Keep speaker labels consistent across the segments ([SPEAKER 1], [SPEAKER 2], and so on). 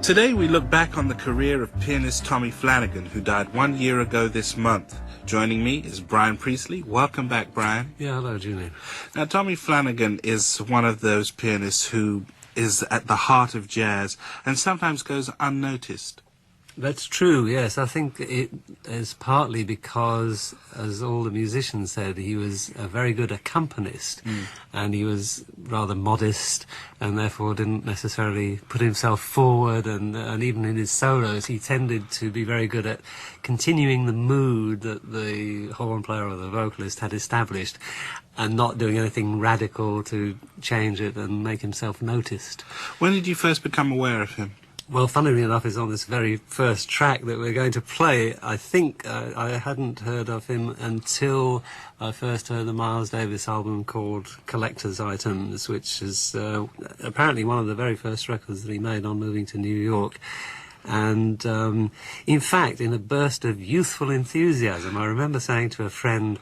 [SPEAKER 1] Today we look back on the career of pianist Tommy Flannigan, who died 1 year ago this month. Joining me is Brian Priestley. Welcome back, Brian.
[SPEAKER 2] Yeah, hello, Julian.
[SPEAKER 1] Now, Tommy Flannigan is one of those pianists who is at the heart of jazz and sometimes goes unnoticed.
[SPEAKER 2] That's true, yes. I think it is partly because, as all the musicians said, he was a very good accompanist, and he was rather modest and therefore didn't necessarily put himself forward, and even in his solos he tended to be very good at continuing the mood that the horn player or the vocalist had established and not doing anything radical to change it and make himself noticed.
[SPEAKER 1] When did you first become aware of him?
[SPEAKER 2] Well, funnily enough, it's on this very first track that we're going to play. I think I hadn't heard of him until I first heard the Miles Davis album called Collector's Items, which is apparently one of the very first records that he made on moving to New York. And in fact, in a burst of youthful enthusiasm, I remember saying to a friend,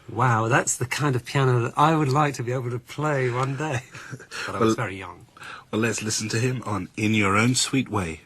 [SPEAKER 2] "Wow, that's the kind of piano that I would like to be able to play one day." But I was very young.
[SPEAKER 1] Well, let's listen to him on In Your Own Sweet Way.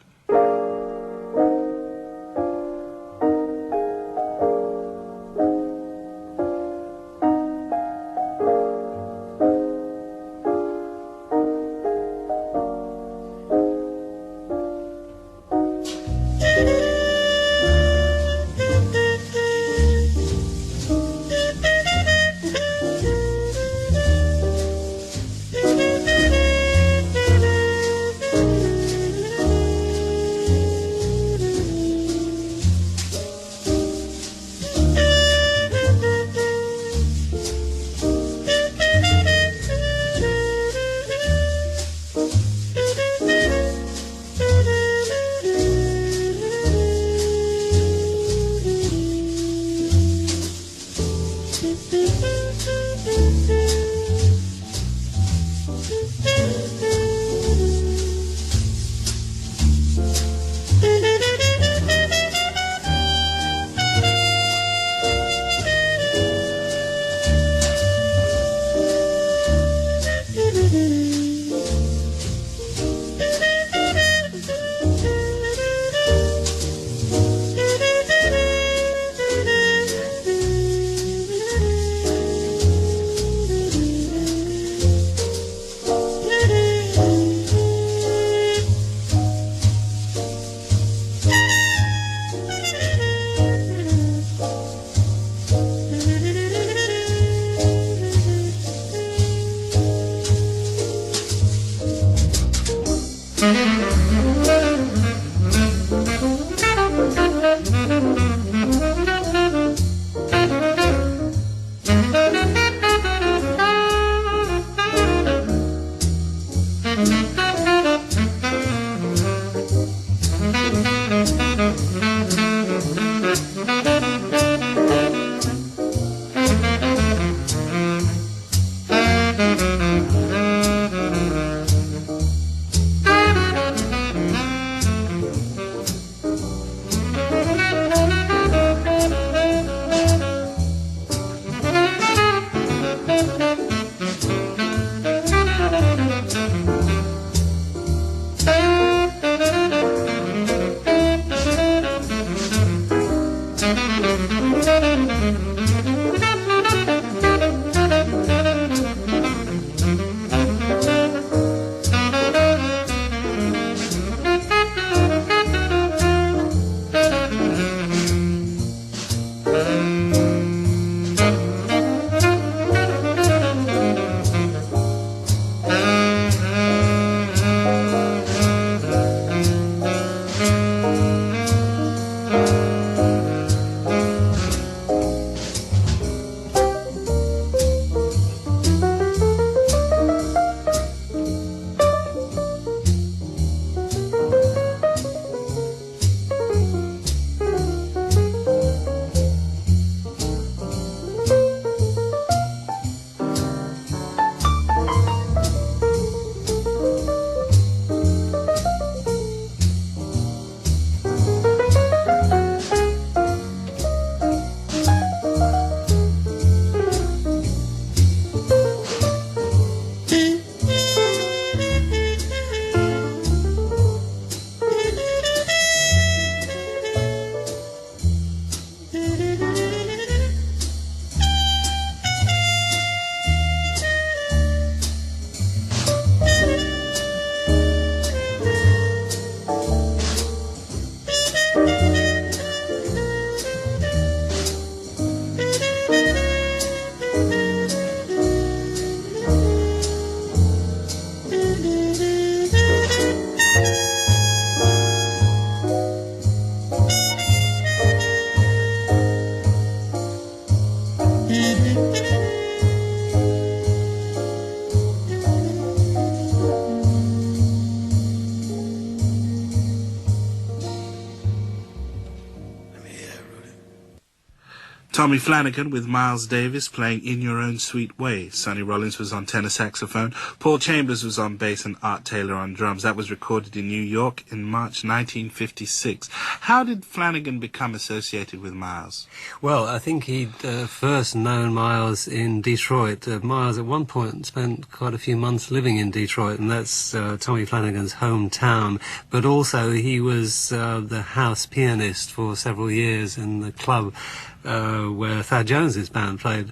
[SPEAKER 1] Tommy Flannigan with Miles Davis playing In Your Own Sweet Way. Sonny Rollins was on tenor saxophone. Paul Chambers was on bass and Art Taylor on drums. That was recorded in New York in March 1956. How did Flannigan become associated with Miles?
[SPEAKER 2] Well, I think he'd first known Miles in Detroit. Miles at one point spent quite a few months living in Detroit, and that's Tommy Flanagan's hometown. But also he was the house pianist for several years in the club where Thad Jones's band played,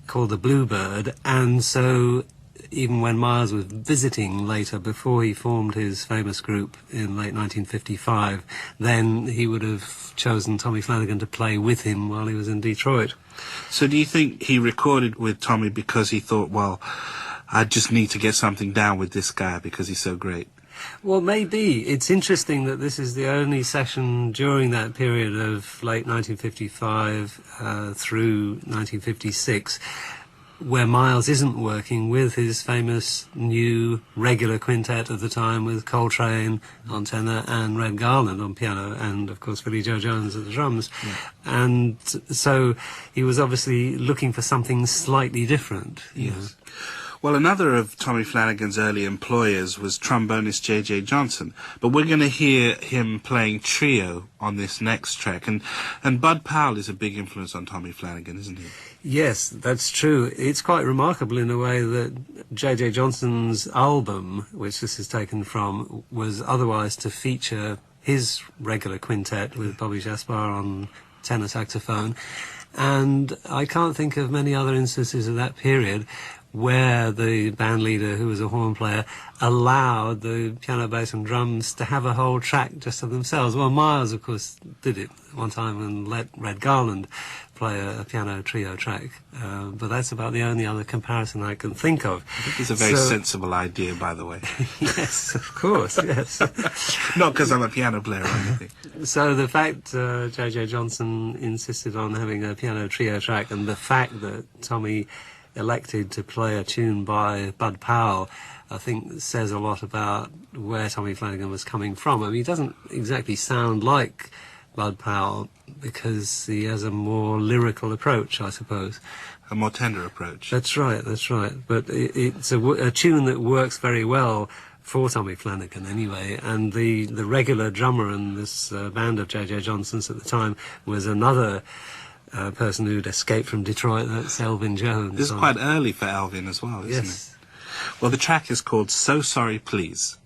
[SPEAKER 2] called the Bluebird. And so even when Miles was visiting later, before he formed his famous group in late 1955, then he would have chosen Tommy Flannigan to play with him while he was in Detroit.
[SPEAKER 1] So do you think he recorded with Tommy because he thought, well, I just need to get something down with this guy because he's so great?
[SPEAKER 2] Well, maybe. It's interesting that this is the only session during that period of late 1955 through 1956 where Miles isn't working with his famous new regular quintet of the time, with Coltrane on tenor and Red Garland on piano and, of course, Billy Joe Jones at the drums. Yeah. And so he was obviously looking for something slightly different.
[SPEAKER 1] Yes. Well, another of Tommy Flanagan's early employers was trombonist J.J. Johnson, but we're going to hear him playing trio on this next track, and Bud Powell is a big influence on Tommy Flanagan, isn't he?
[SPEAKER 2] Yes, that's true. It's quite remarkable in a way that J.J. Johnson's album, which this is taken from, was otherwise to feature his regular quintet with Bobby Jaspar on tenor saxophone, and I can't think of many other instances of that period where the band leader, who was a horn player, allowed the piano, bass and drums to have a whole track just of themselves. Well, Miles, of course, did it one time and let Red Garland play a piano trio track, but that's about the only other comparison I can think of.
[SPEAKER 1] I think it's a very sensible idea, by the way.
[SPEAKER 2] Yes, of course, yes.
[SPEAKER 1] Not because I'm a piano player or anything.
[SPEAKER 2] So the fact J.J. Johnson insisted on having a piano trio track, and the fact that Tommy elected to play a tune by Bud Powell, I think says a lot about where Tommy Flanagan was coming from. I mean, he doesn't exactly sound like Bud Powell because he has a more lyrical approach, I suppose.
[SPEAKER 1] A more tender approach.
[SPEAKER 2] That's right, that's right. But it's a tune that works very well for Tommy Flanagan anyway, and the regular drummer in this band of J.J. Johnson's at the time was another person who'd escaped from Detroit. That's Elvin Jones.
[SPEAKER 1] This is quite early for Elvin as well, isn't it? Well, the track is called So Sorry Please.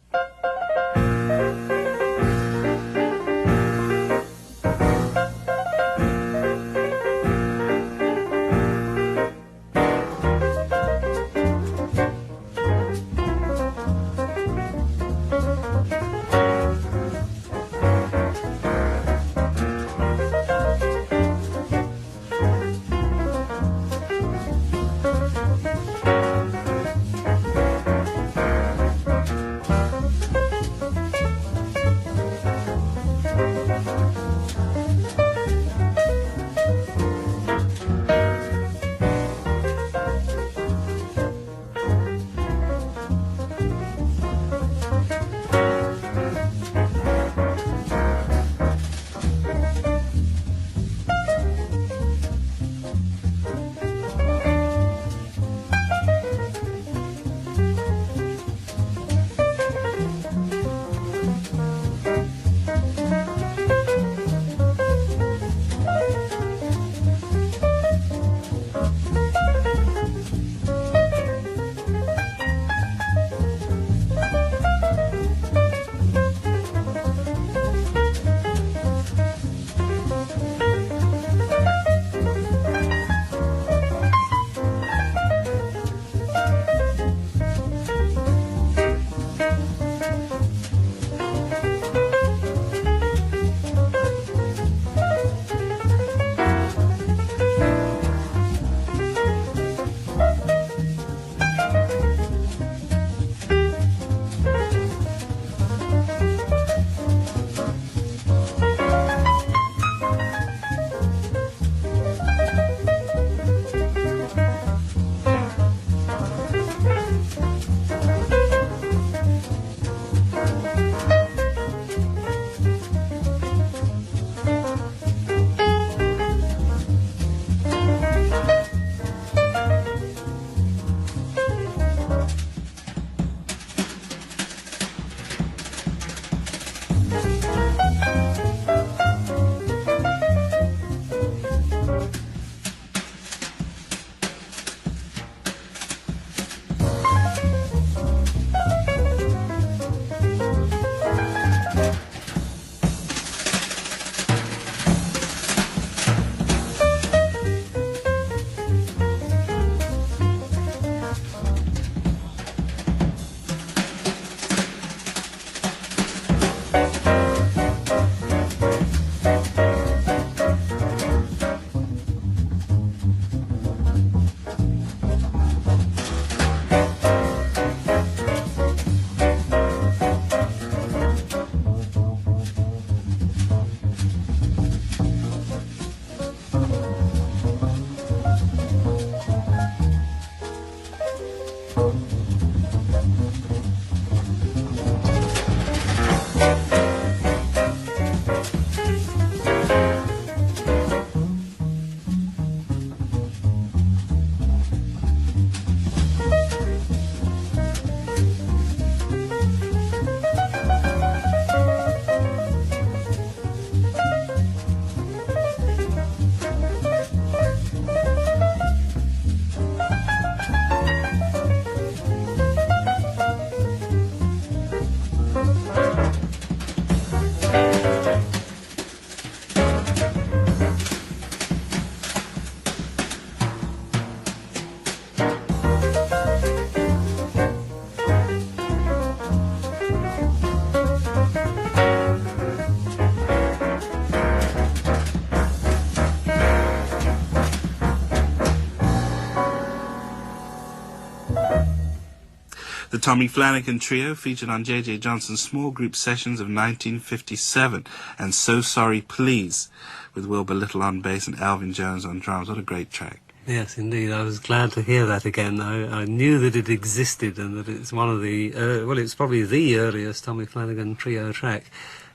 [SPEAKER 1] The Tommy Flannigan Trio featured on J.J. Johnson's small group sessions of 1957, and So Sorry Please, with Wilbur Little on bass and Alvin Jones on drums. What a great track.
[SPEAKER 2] Yes, indeed. I was glad to hear that again. I knew that it existed and that it's one of the, well, it's probably the earliest Tommy Flannigan Trio track.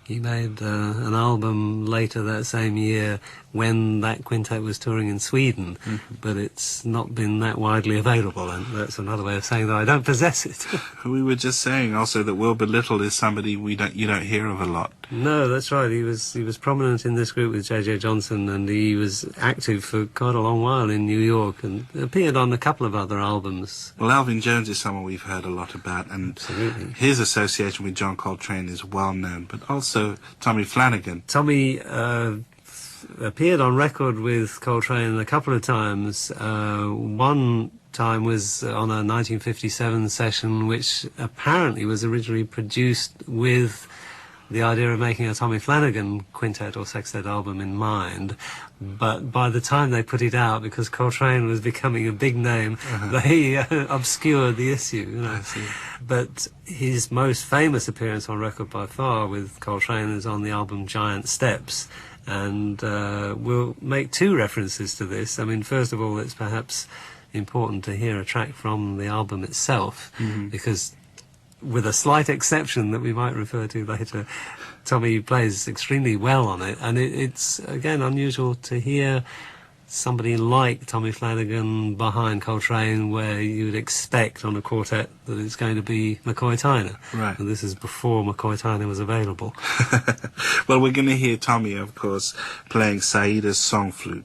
[SPEAKER 2] He made an album later that same year when that quintet was touring in Sweden, but it's not been that widely available, and that's another way of saying that I don't possess it.
[SPEAKER 1] We were just saying also that Wilbur Little is somebody you don't hear of a lot.
[SPEAKER 2] No, that's right. He was prominent in this group with J.J. Johnson, and he was active for quite a long while in New York and appeared on a couple of other albums.
[SPEAKER 1] Well, Alvin Jones is someone we've heard a lot about, and
[SPEAKER 2] Absolutely.
[SPEAKER 1] His association with John Coltrane is well known, but also Tommy Flannigan.
[SPEAKER 2] Tommy appeared on record with Coltrane a couple of times. One time was on a 1957 session, which apparently was originally produced with the idea of making a Tommy Flannigan quintet or sextet album in mind. But by the time they put it out, because Coltrane was becoming a big name, they obscured the issue. You know.
[SPEAKER 1] I see.
[SPEAKER 2] But his most famous appearance on record by far with Coltrane is on the album Giant Steps. And we'll make two references to this. I mean, first of all, it's perhaps important to hear a track from the album itself, because with a slight exception that we might refer to later, Tommy plays extremely well on it, and it's, again, unusual to hear somebody like Tommy Flannigan behind Coltrane, where you'd expect on a quartet that it's going to be McCoy Tyner.
[SPEAKER 1] Right.
[SPEAKER 2] And this is before McCoy Tyner was available.
[SPEAKER 1] Well, we're going to hear Tommy, of course, playing Saida's song flute.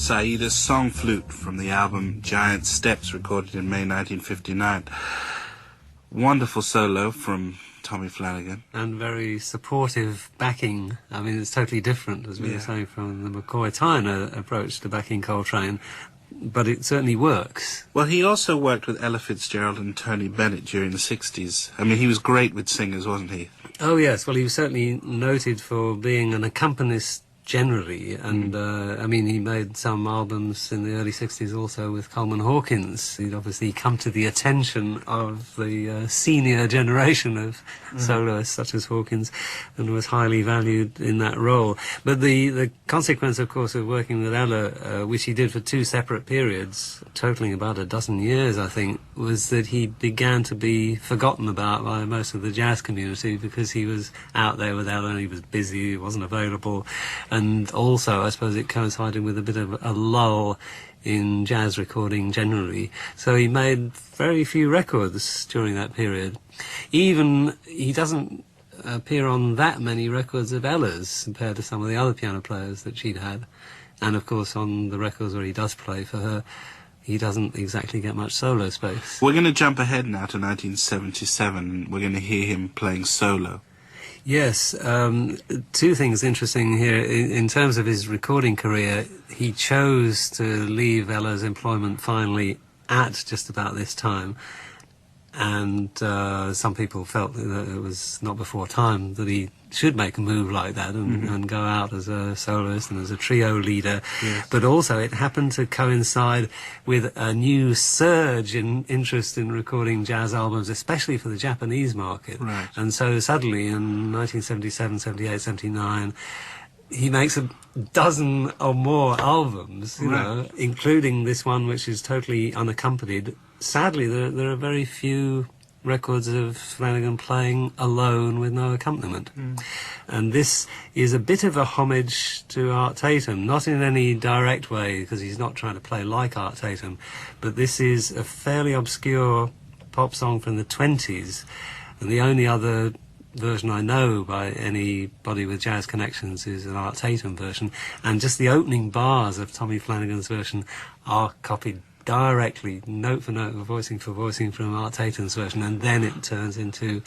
[SPEAKER 1] Saida's Song Flute from the album Giant Steps, recorded in May 1959. Wonderful solo from Tommy Flannigan.
[SPEAKER 2] And very supportive backing. I mean, it's totally different, as we were saying, from the McCoy-Tyner approach to backing Coltrane, but it certainly works.
[SPEAKER 1] Well, he also worked with Ella Fitzgerald and Tony Bennett during the 60s. I mean, he was great with singers, wasn't he?
[SPEAKER 2] Oh, yes. Well, he was certainly noted for being an accompanist generally, and I mean, he made some albums in the early 60s also with Coleman Hawkins. He'd obviously come to the attention of the senior generation of soloists such as Hawkins, and was highly valued in that role. But the consequence, of course, of working with Ella, which he did for 2 separate periods, totaling about a dozen years, I think, was that he began to be forgotten about by most of the jazz community, because he was out there with Ella and he was busy, he wasn't available. And also, I suppose it coincided with a bit of a lull in jazz recording generally. So he made very few records during that period. Even, he doesn't appear on that many records of Ella's compared to some of the other piano players that she'd had. And of course, on the records where he does play for her, he doesn't exactly get much solo space.
[SPEAKER 1] We're going to jump ahead now to 1977. We're going to hear him playing solo.
[SPEAKER 2] Yes, 2 things interesting here. In terms of his recording career, he chose to leave Ella's employment finally at just about this time. And some people felt that it was not before time that he should make a move like that and go out as a soloist and as a trio leader.
[SPEAKER 1] Yes.
[SPEAKER 2] But also it happened to coincide with a new surge in interest in recording jazz albums, especially for the Japanese market.
[SPEAKER 1] Right.
[SPEAKER 2] And so suddenly in 1977, 78, 79, he makes a dozen or more albums, you know, including this one which is totally unaccompanied. Sadly, there are very few records of Flannigan playing alone with no accompaniment. And this is a bit of a homage to Art Tatum, not in any direct way, because he's not trying to play like Art Tatum, but this is a fairly obscure pop song from the 20s, and the only other version I know by anybody with jazz connections is an Art Tatum version, and just the opening bars of Tommy Flannigan's version are copied directly, note for note, voicing for voicing from Art Tatum's version, and then it turns into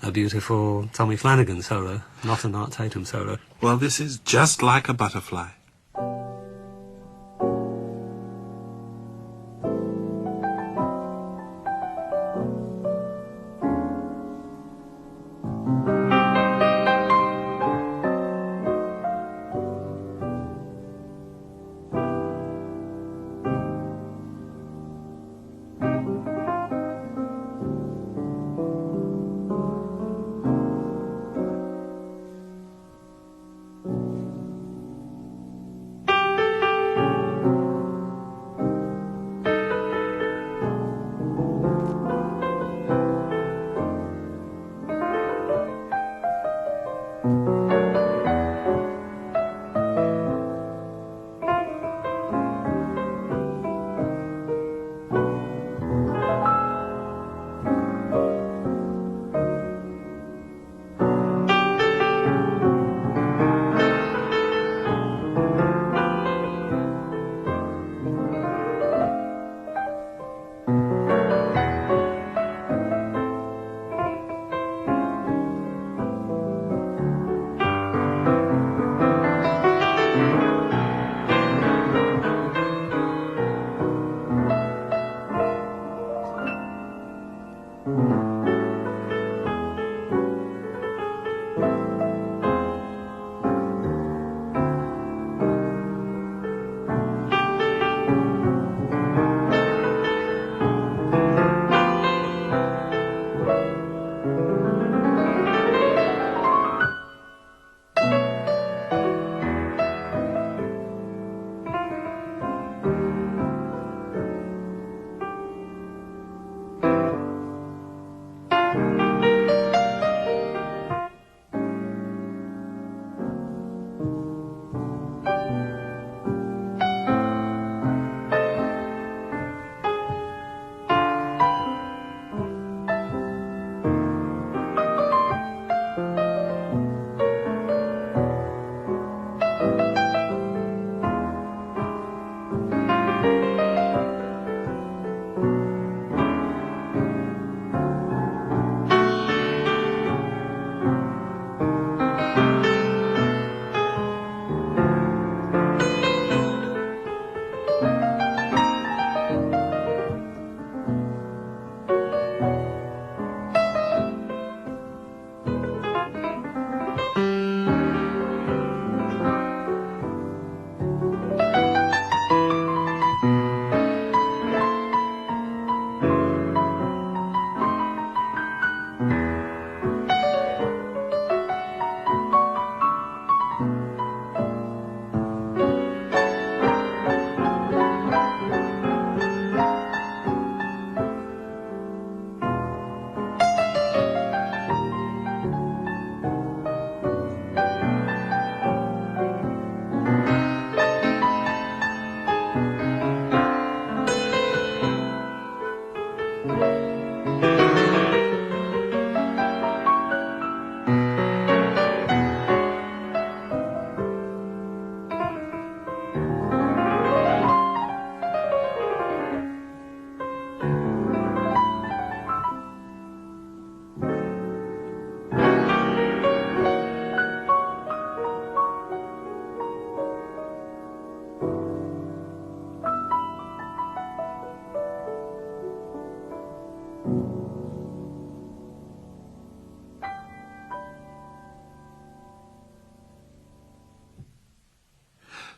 [SPEAKER 2] a beautiful Tommy Flannigan solo, not an Art Tatum solo.
[SPEAKER 1] Well, this is Just Like a Butterfly.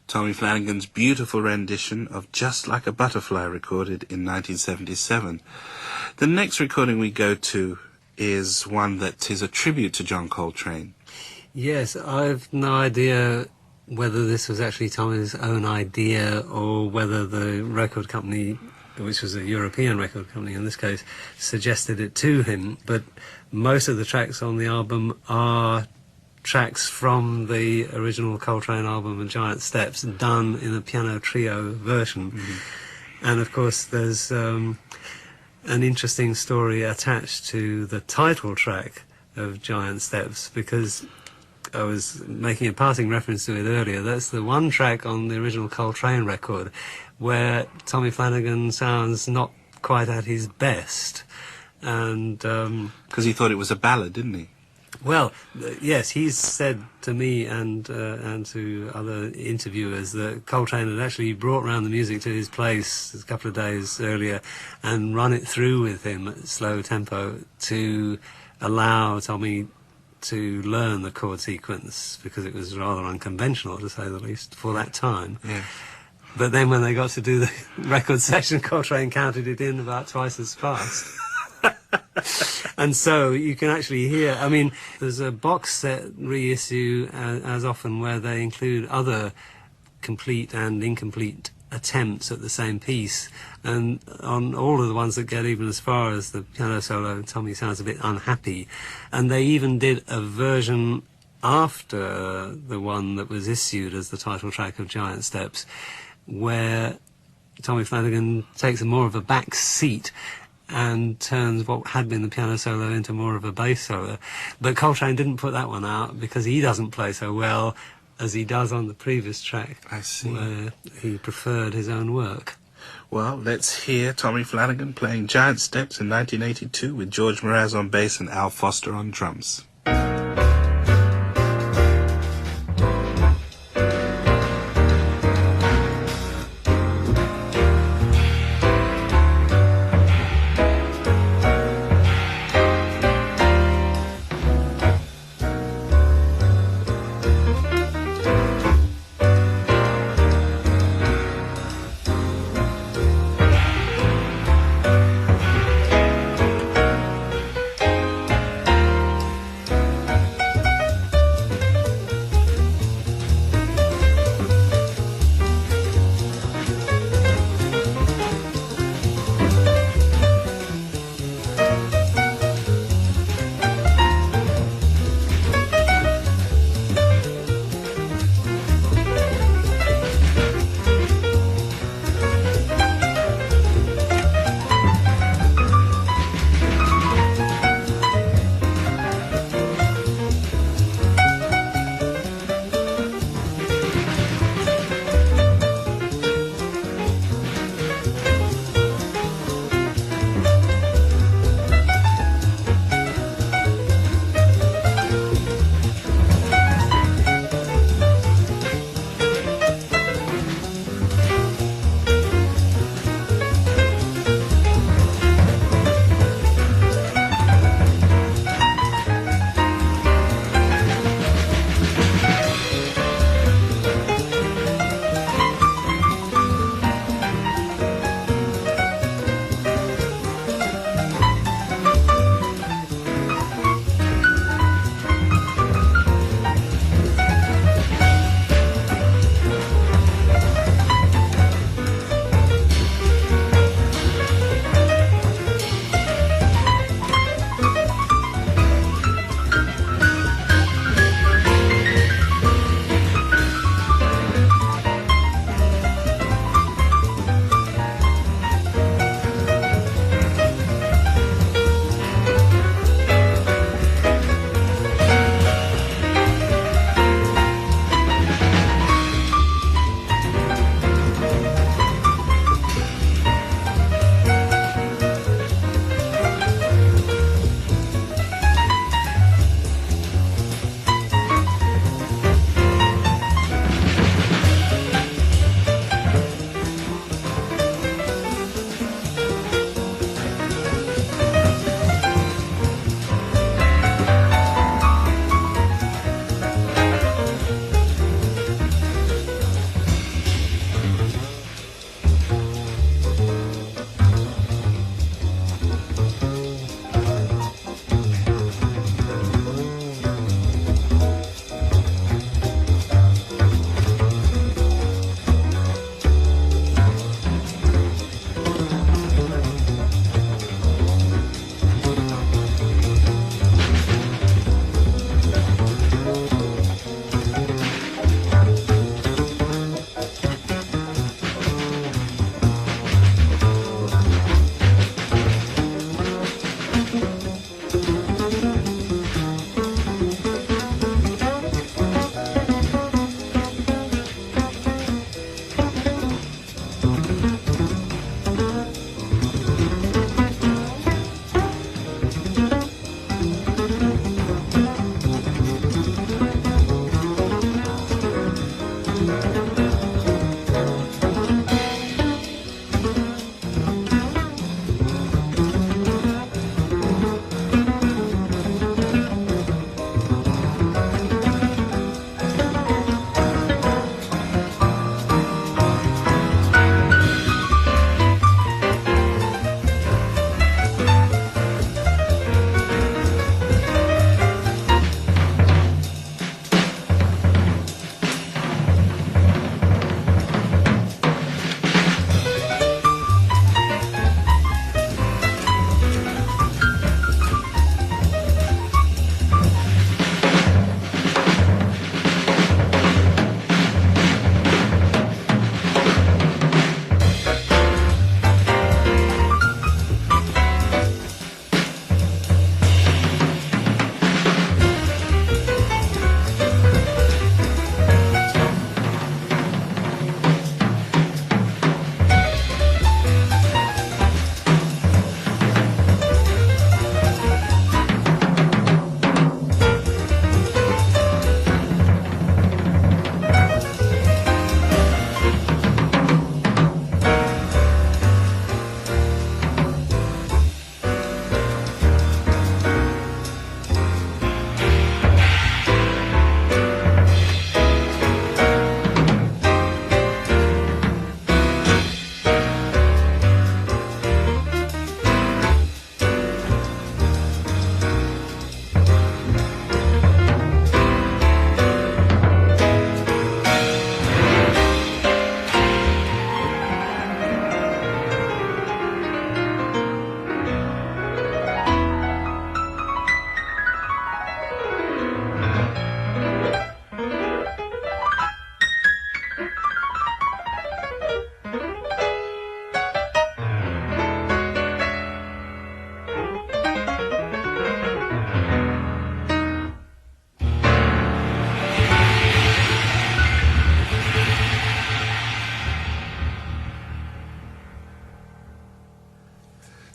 [SPEAKER 1] Tommy Flanagan's beautiful rendition of Just Like a Butterfly, recorded in 1977. The next recording we go to is one that is a tribute to John Coltrane.
[SPEAKER 2] Yes, I've no idea whether this was actually Tommy's own idea or whether the record company, which was a European record company in this case, suggested it to him. But most of the tracks on the album are tracks from the original Coltrane album, Giant Steps, done in a piano trio version. Mm-hmm. And of course there's an interesting story attached to the title track of Giant Steps, because I was making a passing reference to it earlier. That's the one track on the original Coltrane record where Tommy Flanagan sounds not quite at his best. And
[SPEAKER 1] because he thought it was a ballad, didn't he?
[SPEAKER 2] Well, yes, he's said to me and to other interviewers that Coltrane had actually brought round the music to his place a couple of days earlier and run it through with him at slow tempo to allow Tommy to learn the chord sequence, because it was rather unconventional, to say the least, for that time.
[SPEAKER 1] Yeah.
[SPEAKER 2] But then when they got to do the record session, Coltrane counted it in about twice as fast. And so you can actually hear, I mean, there's a box set reissue as often where they include other complete and incomplete attempts at the same piece, and on all of the ones that get even as far as the piano solo, Tommy sounds a bit unhappy. And they even did a version after the one that was issued as the title track of Giant Steps, where Tommy Flanagan takes more of a back seat and turns what had been the piano solo into more of a bass solo. But Coltrane didn't put that one out because he doesn't play so well as he does on the previous track.
[SPEAKER 1] I see.
[SPEAKER 2] Where he preferred his own work.
[SPEAKER 1] Well, let's hear Tommy Flanagan playing Giant Steps in 1982 with George Mraz on bass and Al Foster on drums.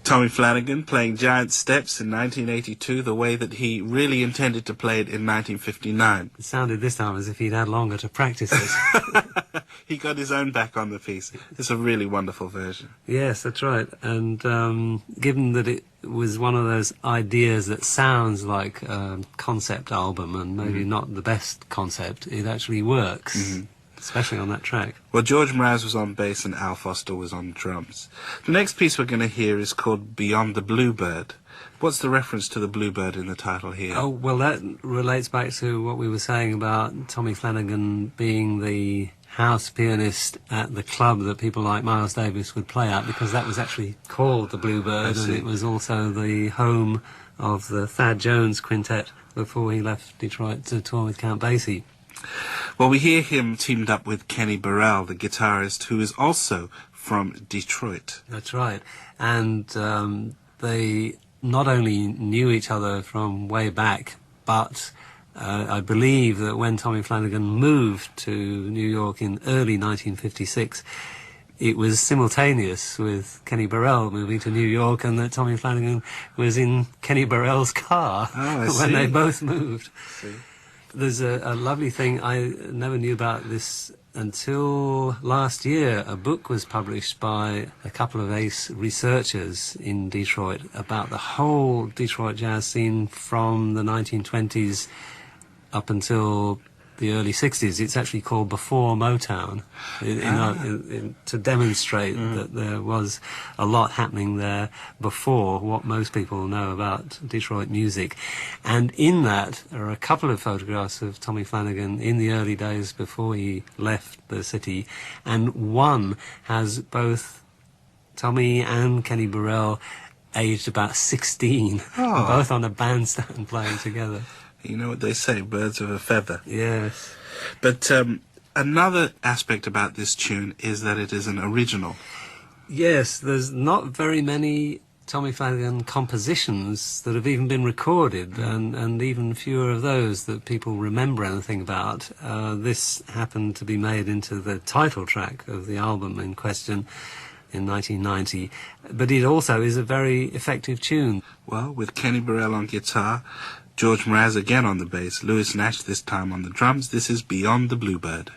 [SPEAKER 1] Tommy Flannigan playing Giant Steps in 1982 the way that he really intended to play it in 1959.
[SPEAKER 2] It sounded this time as if he'd had longer to practice it.
[SPEAKER 1] He got his own back on the piece. It's a really wonderful version.
[SPEAKER 2] Yes, that's right. And given that it was one of those ideas that sounds like a concept album and maybe not the best concept, it actually works, especially on that track.
[SPEAKER 1] Well, George Mraz was on bass and Al Foster was on drums. The next piece we're going to hear is called Beyond the Bluebird. What's the reference to the bluebird in the title here?
[SPEAKER 2] Oh, well, that relates back to what we were saying about Tommy Flannigan being the house pianist at the club that people like Miles Davis would play at, because that was actually called the Bluebird, and it was also the home of the Thad Jones Quintet before he left Detroit to tour with Count Basie.
[SPEAKER 1] Well, we hear him teamed up with Kenny Burrell, the guitarist, who is also from Detroit.
[SPEAKER 2] That's right. And they not only knew each other from way back, but I believe that when Tommy Flannigan moved to New York in early 1956, it was simultaneous with Kenny Burrell moving to New York, and that Tommy Flannigan was in Kenny Burrell's car when they both moved. There's a lovely thing I never knew about this until last year. A book was published by a couple of ace researchers in Detroit about the whole Detroit jazz scene from the 1920s up until the early 60s. It's actually called Before Motown, to demonstrate that there was a lot happening there before what most people know about Detroit music. And in that are a couple of photographs of Tommy Flannigan in the early days before he left the city, and one has both Tommy and Kenny Burrell aged about 16, both on a bandstand playing together.
[SPEAKER 1] You know what they say, birds of a feather.
[SPEAKER 2] Yes.
[SPEAKER 1] But another aspect about this tune is that it is an original.
[SPEAKER 2] Yes, there's not very many Tommy Flannigan compositions that have even been recorded, and even fewer of those that people remember anything about. This happened to be made into the title track of the album in question in 1990, but it also is a very effective tune.
[SPEAKER 1] Well, with Kenny Burrell on guitar, George Mraz again on the bass, Louis Nash this time on the drums, this is Beyond the Bluebird.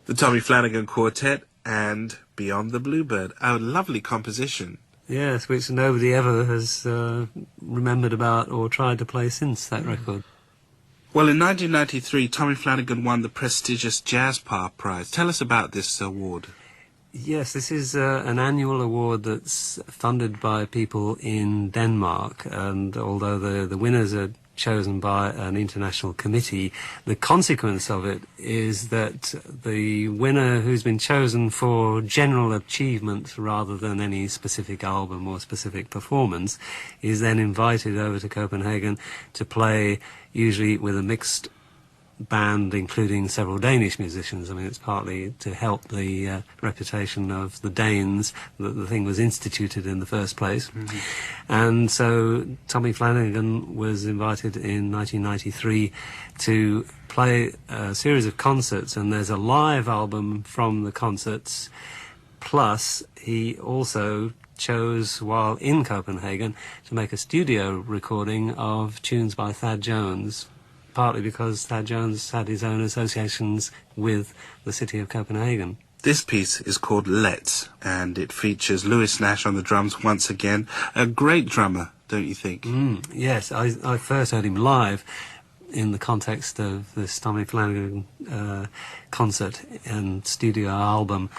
[SPEAKER 1] The Tommy Flannigan Quartet and Beyond the Bluebird. A lovely composition.
[SPEAKER 2] Yes, which nobody ever has remembered about or tried to play since that record.
[SPEAKER 1] Well, in 1993, Tommy Flannigan won the prestigious Jazz Prize. Tell us about this award.
[SPEAKER 2] Yes, this is an annual award that's funded by people in Denmark, and although the winners are chosen by an international committee, the consequence of it is that the winner, who's been chosen for general achievement rather than any specific album or specific performance, is then invited over to Copenhagen to play, usually with a mixed band including several Danish musicians. I mean, it's partly to help the reputation of the Danes that the thing was instituted in the first place. Mm-hmm. And so Tommy Flannigan was invited in 1993 to play a series of concerts, and there's a live album from the concerts, plus he also chose, while in Copenhagen, to make a studio recording of tunes by Thad Jones, partly because Thad Jones had his own associations with the city of Copenhagen.
[SPEAKER 1] This piece is called Let's, and it features Lewis Nash on the drums once again. A great drummer, don't you think?
[SPEAKER 2] Yes, I first heard him live in the context of this Tommy Flannigan concert and studio album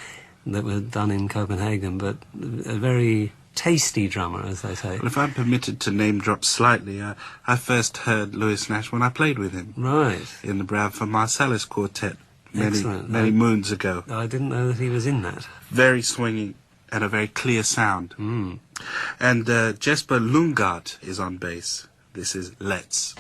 [SPEAKER 2] that were done in Copenhagen, but a very tasty drummer, as they say.
[SPEAKER 1] Well, if I'm permitted to name drop slightly, I first heard Lewis Nash when I played with him.
[SPEAKER 2] Right.
[SPEAKER 1] In the Bradford Marsalis Quartet many moons ago.
[SPEAKER 2] I didn't know that he was in that.
[SPEAKER 1] Very swinging and a very clear sound. And Jesper Lundgaard is on bass. This is Let's.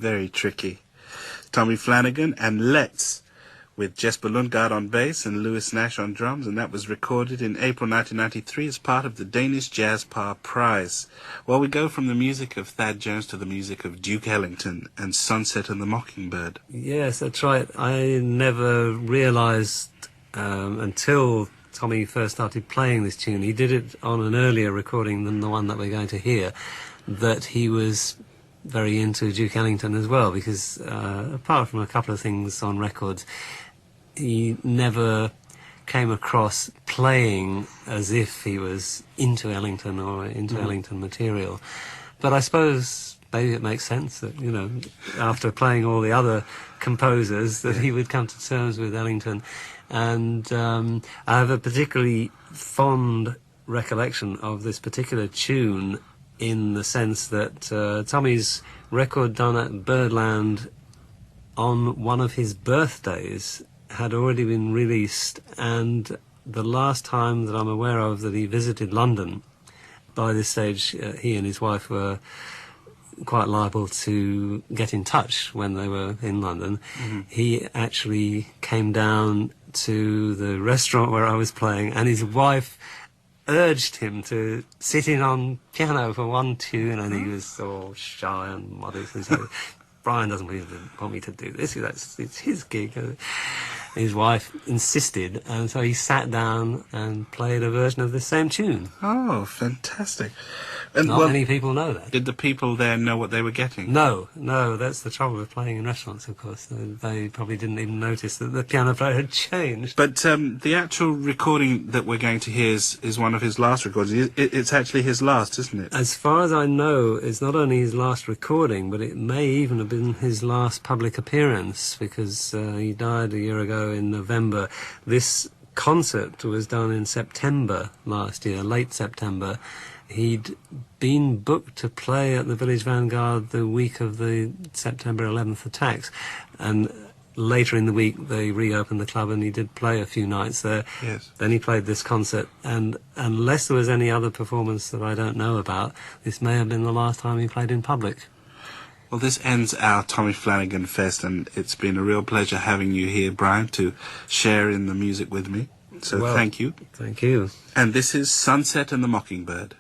[SPEAKER 1] Very tricky. Tommy Flannigan and Let's, with Jesper Lundgaard on bass and Lewis Nash on drums, and that was recorded in April 1993 as part of the Danish Jazz Par Prize. Well, we go from the music of Thad Jones to the music of Duke Ellington and Sunset and the Mockingbird.
[SPEAKER 2] Yes, that's right. I never realised until Tommy first started playing this tune, he did it on an earlier recording than the one that we're going to hear, that he was very into Duke Ellington as well, because apart from a couple of things on records, he never came across playing as if he was into Ellington or into Ellington material. But I suppose maybe it makes sense that, you know, after playing all the other composers, that he would come to terms with Ellington. And I have a particularly fond recollection of this particular tune, in the sense that Tommy's record done at Birdland on one of his birthdays had already been released, and the last time that I'm aware of that he visited London, by this stage he and his wife were quite liable to get in touch when they were in London. He actually came down to the restaurant where I was playing, and his wife urged him to sit in on piano for one tune, and he was so shy and modest and so Brian doesn't really want me to do this, it's his gig. His wife insisted, and so he sat down and played a version of the same tune.
[SPEAKER 1] Oh, fantastic. And
[SPEAKER 2] Not many people know that.
[SPEAKER 1] Did the people there know what they were getting?
[SPEAKER 2] No, that's the trouble with playing in restaurants, of course. They probably didn't even notice that the piano player had changed.
[SPEAKER 1] But the actual recording that we're going to hear is one of his last recordings. It's actually his last, isn't it?
[SPEAKER 2] As far as I know, it's not only his last recording, but it may even have been his last public appearance, because he died a year ago in November. This concert was done in September last year, late September. He'd been booked to play at the Village Vanguard the week of the September 11th attacks, and later in the week they reopened the club and he did play a few nights there.
[SPEAKER 1] Yes.
[SPEAKER 2] Then he played this concert, and unless there was any other performance that I don't know about, this may have been the last time he played in public.
[SPEAKER 1] Well, this ends our Tommy Flannigan Fest, and it's been a real pleasure having you here, Brian, to share in the music with me. So
[SPEAKER 2] Well,
[SPEAKER 1] thank you.
[SPEAKER 2] Thank you.
[SPEAKER 1] And this is Sunset and the Mockingbird.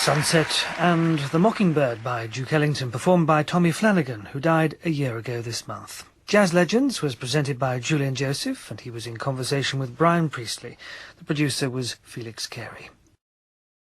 [SPEAKER 3] Sunset and The Mockingbird by Duke Ellington, performed by Tommy Flannigan, who died a year ago this month. Jazz Legends was presented by Julian Joseph, and he was in conversation with Brian Priestley. The producer was Felix Carey.